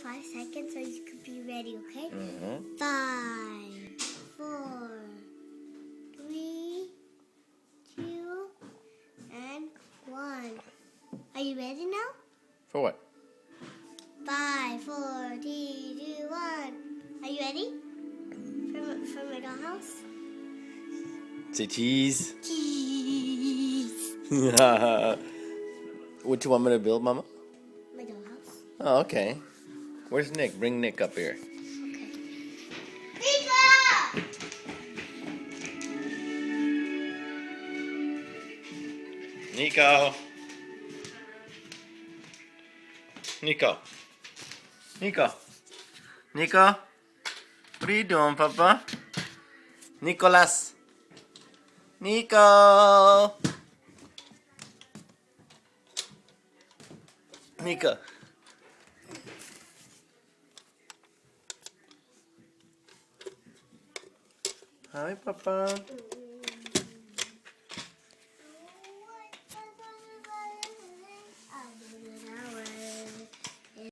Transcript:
5 seconds so you could be ready, okay? Mm-hmm. 5, 4, 3, 2, and 1. Are you ready now? For what? 5, 4, 3, 2, 1. Are you ready? For my dollhouse? Say cheese. Cheese. What you want me to build, Mama? My dollhouse. Oh, okay. Where's Nick? Bring Nick up here. Okay. Pizza! Nico. Nico. Nico. Nico. What are you doing, Papa? Nicholas. Nico. Nico. Hi, Papa.